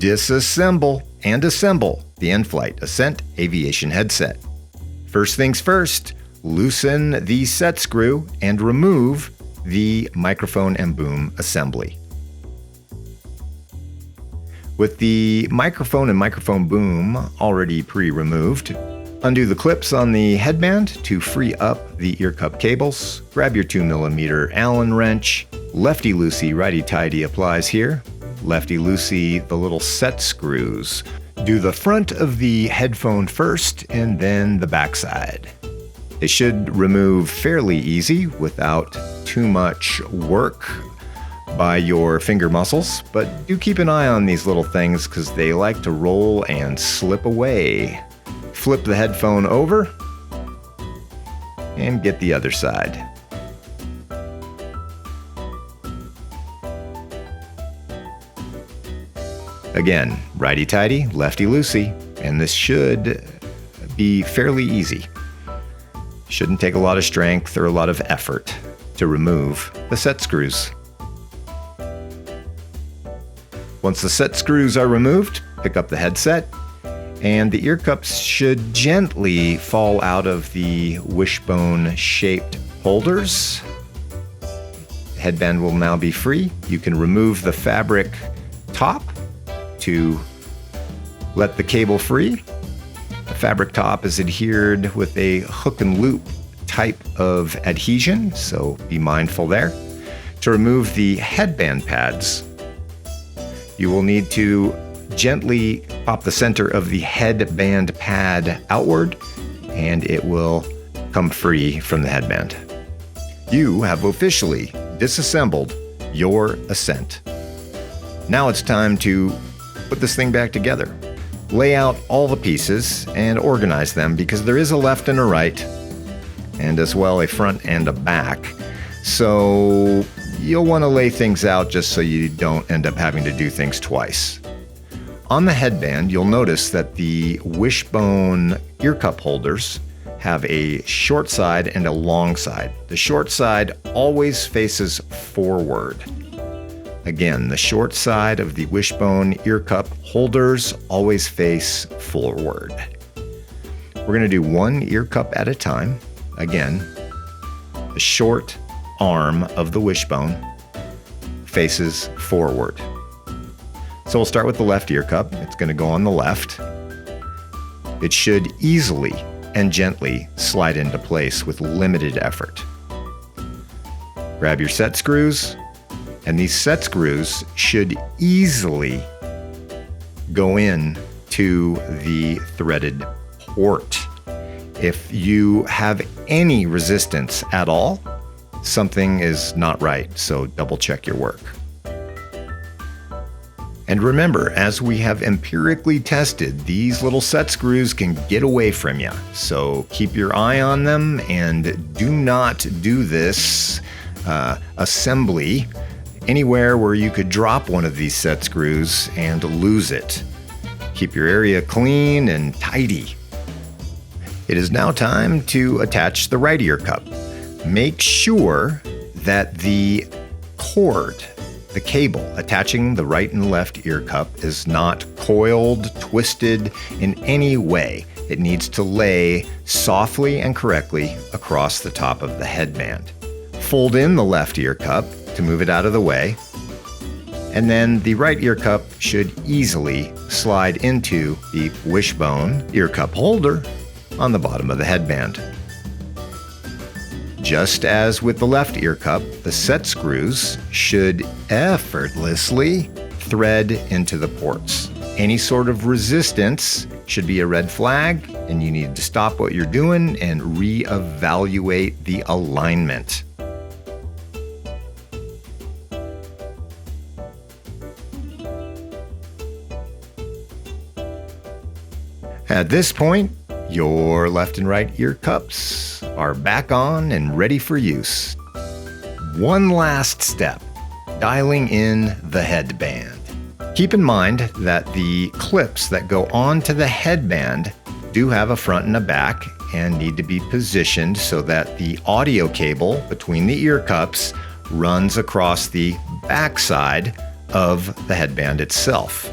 disassemble and assemble the NFlight Ascent Aviation headset. First things first, loosen the set screw and remove the microphone and boom assembly. With the microphone and microphone boom already pre-removed, undo the clips on the headband to free up the ear cup cables. Grab your 2mm Allen wrench. Lefty-loosey, righty-tighty applies here. Lefty-loosey the little set screws. Do the front of the headphone first and then the backside. It should remove fairly easy without too much work by your finger muscles, but do keep an eye on these little things because they like to roll and slip away. Flip the headphone over and get the other side. Again, righty-tighty, lefty-loosey, and this should be fairly easy. Shouldn't take a lot of strength or a lot of effort to remove the set screws. Once the set screws are removed, pick up the headset, and the ear cups should gently fall out of the wishbone-shaped holders. The headband will now be free. You can remove the fabric top to let the cable free. The fabric top is adhered with a hook and loop type of adhesion, so be mindful there. To remove the headband pads, you will need to gently pop the center of the headband pad outward, and it will come free from the headband. You have officially disassembled your Ascent. Now it's time to put this thing back together. Lay out all the pieces and organize them because there is a left and a right, and as well a front and a back. So you'll want to lay things out just so you don't end up having to do things twice. On the headband, you'll notice that the wishbone ear cup holders have a short side and a long side. The short side always faces forward. Again, the short side of the wishbone ear cup holders always face forward. We're going to do one ear cup at a time. Again, the short arm of the wishbone faces forward. So we'll start with the left ear cup. It's going to go on the left. It should easily and gently slide into place with limited effort. Grab your set screws, and these set screws should easily go in to the threaded port. If you have any resistance at all, something is not right, so double check your work. And remember, as we have empirically tested, these little set screws can get away from you. So keep your eye on them and do not do this assembly anywhere where you could drop one of these set screws and lose it. Keep your area clean and tidy. It is now time to attach the right ear cup. Make sure that the cord, the cable attaching the right and left ear cup, is not coiled, twisted in any way. It needs to lay softly and correctly across the top of the headband. Fold in the left ear cup to move it out of the way, and then the right ear cup should easily slide into the wishbone ear cup holder on the bottom of the headband. Just as with the left ear cup, the set screws should effortlessly thread into the ports. Any sort of resistance should be a red flag, and you need to stop what you're doing and reevaluate the alignment. At this point, your left and right ear cups are back on and ready for use. One last step, dialing in the headband. Keep in mind that the clips that go onto the headband do have a front and a back and need to be positioned so that the audio cable between the ear cups runs across the back side of the headband itself.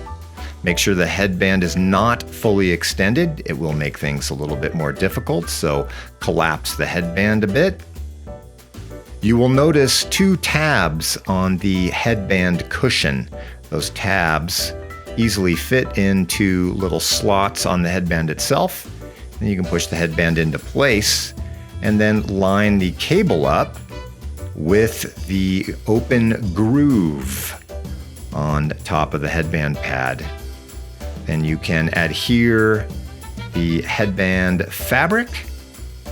Make sure the headband is not fully extended. It will make things a little bit more difficult, so collapse the headband a bit. You will notice 2 tabs on the headband cushion. Those tabs easily fit into little slots on the headband itself. Then you can push the headband into place and then line the cable up with the open groove on top of the headband pad. Then you can adhere the headband fabric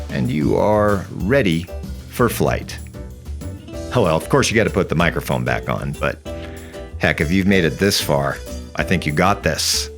and you are ready for flight. Oh well, of course you got to put the microphone back on, but heck, if you've made it this far, I think you got this.